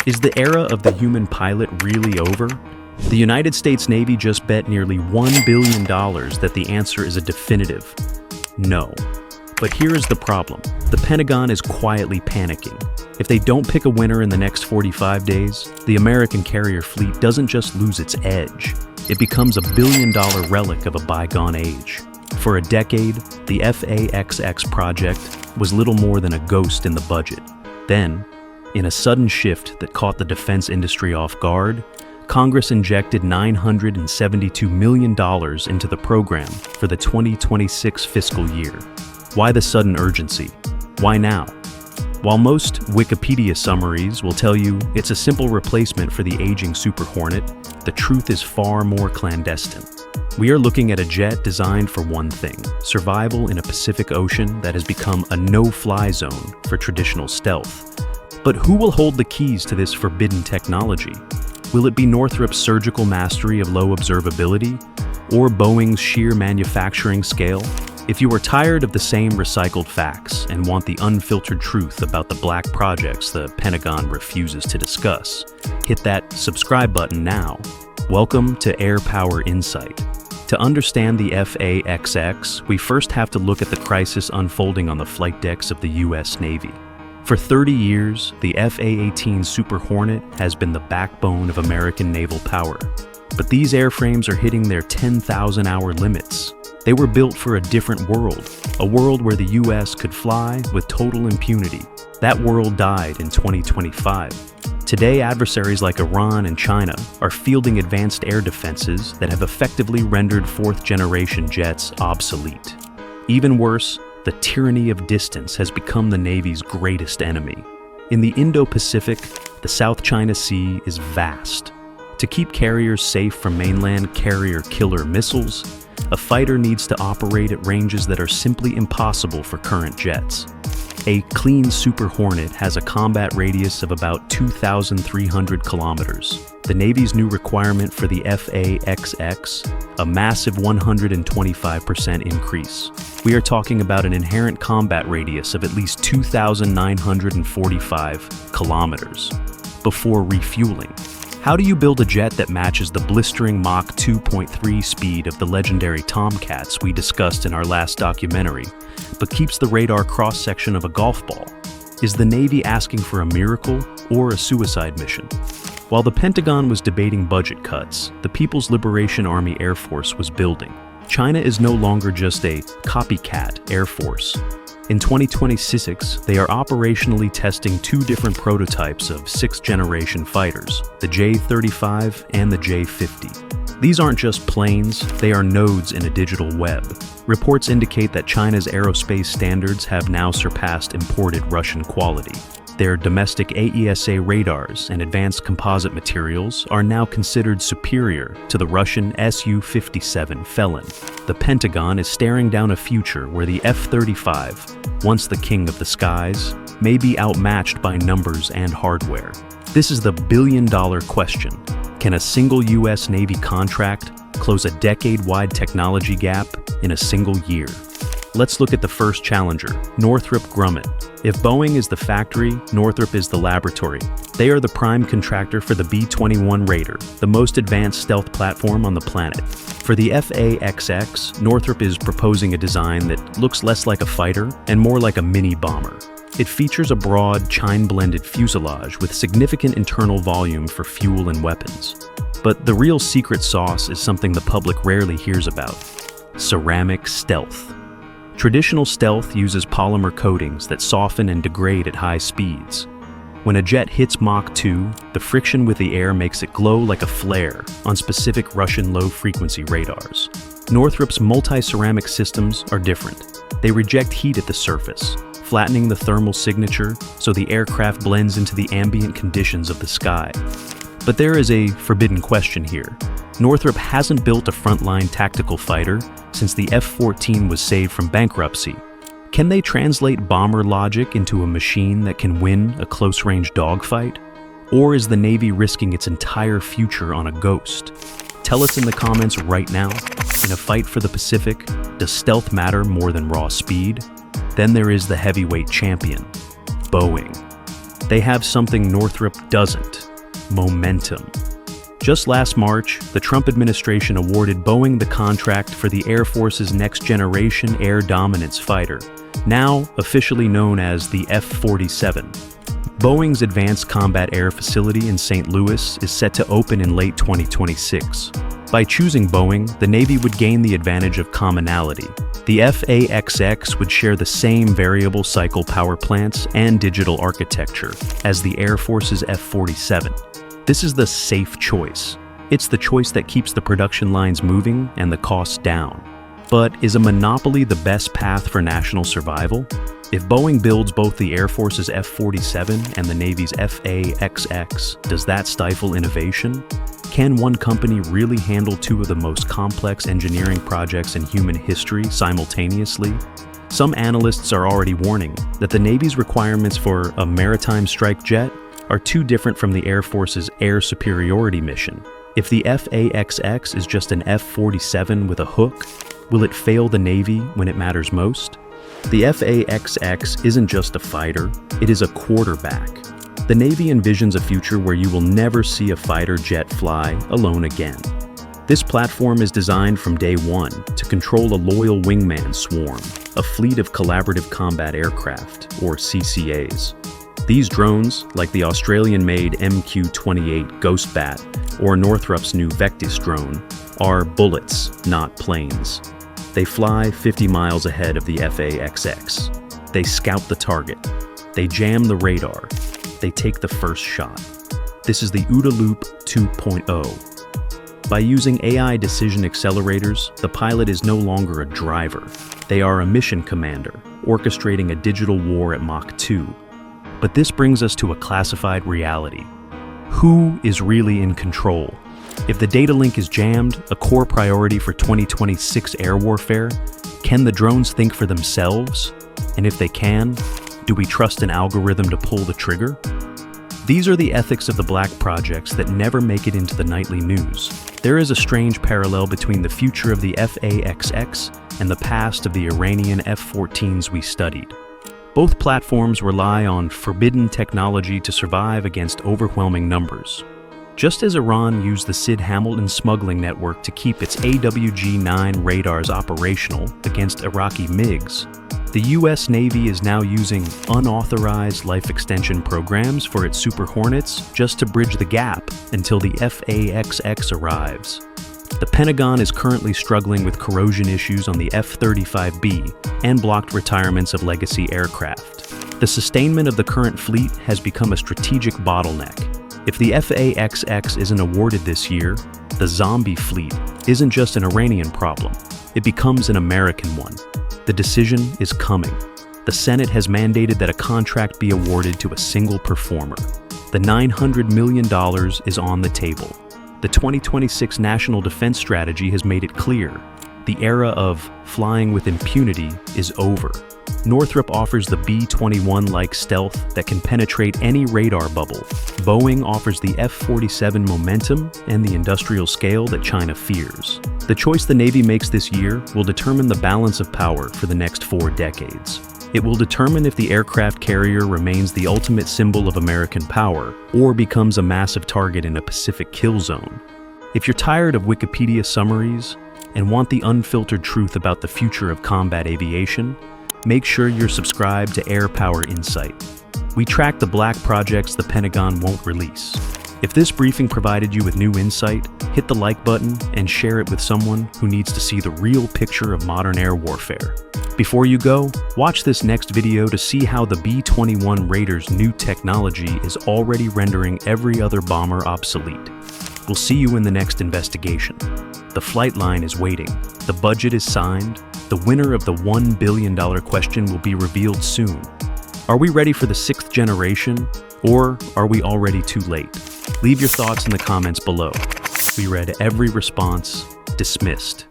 Is the era of the human pilot really over? The United States Navy just bet nearly $1 billion that the answer is a definitive no. But here is the problem. The Pentagon is quietly panicking. If they don't pick a winner in the next 45 days, the American carrier fleet doesn't just lose its edge. It becomes a billion-dollar relic of a bygone age. For a decade, the FAXX project was little more than a ghost in the budget. Then, in a sudden shift that caught the defense industry off guard, Congress injected $972 million into the program for the 2026 fiscal year. Why the sudden urgency? Why now? While most Wikipedia summaries will tell you it's a simple replacement for the aging Super Hornet, the truth is far more clandestine. We are looking at a jet designed for one thing: survival in a Pacific Ocean that has become a no-fly zone for traditional stealth. But who will hold the keys to this forbidden technology? Will it be Northrop's surgical mastery of low observability, or Boeing's sheer manufacturing scale? If you are tired of the same recycled facts and want the unfiltered truth about the black projects the Pentagon refuses to discuss, hit that subscribe button now. Welcome to Air Power Insight. To understand the FAXX, we first have to look at the crisis unfolding on the flight decks of the U.S. Navy. For 30 years, the F/A-18 Super Hornet has been the backbone of American naval power. But these airframes are hitting their 10,000-hour limits. They were built for a different world, a world where the U.S. could fly with total impunity. That world died in 2025. Today, adversaries like Iran and China are fielding advanced air defenses that have effectively rendered fourth-generation jets obsolete. Even worse, the tyranny of distance has become the Navy's greatest enemy. In the Indo-Pacific, the South China Sea is vast. To keep carriers safe from mainland carrier-killer missiles, a fighter needs to operate at ranges that are simply impossible for current jets. A clean Super Hornet has a combat radius of about 2,300 kilometers. The Navy's new requirement for the FAXX, a massive 125% increase. We are talking about an inherent combat radius of at least 2,945 kilometers before refueling. How do you build a jet that matches the blistering Mach 2.3 speed of the legendary Tomcats we discussed in our last documentary, but keeps the radar cross-section of a golf ball? Is the Navy asking for a miracle or a suicide mission? While the Pentagon was debating budget cuts, the People's Liberation Army Air Force was building. China is no longer just a copycat Air Force. In 2026, they are operationally testing two different prototypes of sixth-generation fighters, the J-35 and the J-50. These aren't just planes, they are nodes in a digital web. Reports indicate that China's aerospace standards have now surpassed imported Russian quality. Their domestic AESA radars and advanced composite materials are now considered superior to the Russian Su-57 Felon. The Pentagon is staring down a future where the F-35, once the king of the skies, may be outmatched by numbers and hardware. This is the billion-dollar question. Can a single U.S. Navy contract close a decade-wide technology gap in a single year? Let's look at the first challenger, Northrop Grumman. If Boeing is the factory, Northrop is the laboratory. They are the prime contractor for the B-21 Raider, the most advanced stealth platform on the planet. For the FAXX, Northrop is proposing a design that looks less like a fighter and more like a mini-bomber. It features a broad, chine-blended fuselage with significant internal volume for fuel and weapons. But the real secret sauce is something the public rarely hears about: ceramic stealth. Traditional stealth uses polymer coatings that soften and degrade at high speeds. When a jet hits Mach 2, the friction with the air makes it glow like a flare on specific Russian low-frequency radars. Northrop's multi-ceramic systems are different. They reject heat at the surface, flattening the thermal signature so the aircraft blends into the ambient conditions of the sky. But there is a forbidden question here. Northrop hasn't built a frontline tactical fighter since the F-14 was saved from bankruptcy. Can they translate bomber logic into a machine that can win a close-range dogfight? Or is the Navy risking its entire future on a ghost? Tell us in the comments right now. In a fight for the Pacific, does stealth matter more than raw speed? Then there is the heavyweight champion, Boeing. They have something Northrop doesn't: momentum. Just last March, the Trump administration awarded Boeing the contract for the Air Force's next-generation air dominance fighter, now officially known as the F-47. Boeing's Advanced Combat Air Facility in St. Louis is set to open in late 2026. By choosing Boeing, the Navy would gain the advantage of commonality. The FAXX would share the same variable cycle power plants and digital architecture as the Air Force's F-47. This is the safe choice. It's the choice that keeps the production lines moving and the costs down. But is a monopoly the best path for national survival? If Boeing builds both the Air Force's F-47 and the Navy's FAXX, does that stifle innovation? Can one company really handle two of the most complex engineering projects in human history simultaneously? Some analysts are already warning that the Navy's requirements for a maritime strike jet are too different from the Air Force's air superiority mission. If the FAXX is just an F-47 with a hook, will it fail the Navy when it matters most? The FAXX isn't just a fighter, it is a quarterback. The Navy envisions a future where you will never see a fighter jet fly alone again. This platform is designed from day one to control a loyal wingman swarm, a fleet of collaborative combat aircraft, or CCAs. These drones, like the Australian-made MQ-28 Ghost Bat or Northrop's new Vectis drone, are bullets, not planes. They fly 50 miles ahead of the FAXX. They scout the target. They jam the radar. They take the first shot. This is the OODA Loop 2.0. By using AI decision accelerators, the pilot is no longer a driver. They are a mission commander, orchestrating a digital war at Mach 2. But this brings us to a classified reality. Who is really in control? If the data link is jammed, a core priority for 2026 air warfare, can the drones think for themselves? And if they can, do we trust an algorithm to pull the trigger? These are the ethics of the black projects that never make it into the nightly news. There is a strange parallel between the future of the FAXX and the past of the Iranian F-14s we studied. Both platforms rely on forbidden technology to survive against overwhelming numbers. Just as Iran used the Sid Hamilton smuggling network to keep its AWG-9 radars operational against Iraqi MiGs, the U.S. Navy is now using unauthorized life extension programs for its Super Hornets just to bridge the gap until the FAXX arrives. The Pentagon is currently struggling with corrosion issues on the F-35B and blocked retirements of legacy aircraft. The sustainment of the current fleet has become a strategic bottleneck. If the FAXX isn't awarded this year, the zombie fleet isn't just an Iranian problem, it becomes an American one. The decision is coming. The Senate has mandated that a contract be awarded to a single performer. The $900 million is on the table. The 2026 National Defense Strategy has made it clear. The era of flying with impunity is over. Northrop offers the B-21-like stealth that can penetrate any radar bubble. Boeing offers the F-47 momentum and the industrial scale that China fears. The choice the Navy makes this year will determine the balance of power for the next 4 decades. It will determine if the aircraft carrier remains the ultimate symbol of American power or becomes a massive target in a Pacific kill zone. If you're tired of Wikipedia summaries and want the unfiltered truth about the future of combat aviation, make sure you're subscribed to Air Power Insight. We track the black projects the Pentagon won't release. If this briefing provided you with new insight, hit the like button and share it with someone who needs to see the real picture of modern air warfare. Before you go, watch this next video to see how the B-21 Raider's new technology is already rendering every other bomber obsolete. We'll see you in the next investigation. The flight line is waiting. The budget is signed. The winner of the $1 billion question will be revealed soon. Are we ready for the 6th generation, or are we already too late? Leave your thoughts in the comments below. We read every response. Dismissed.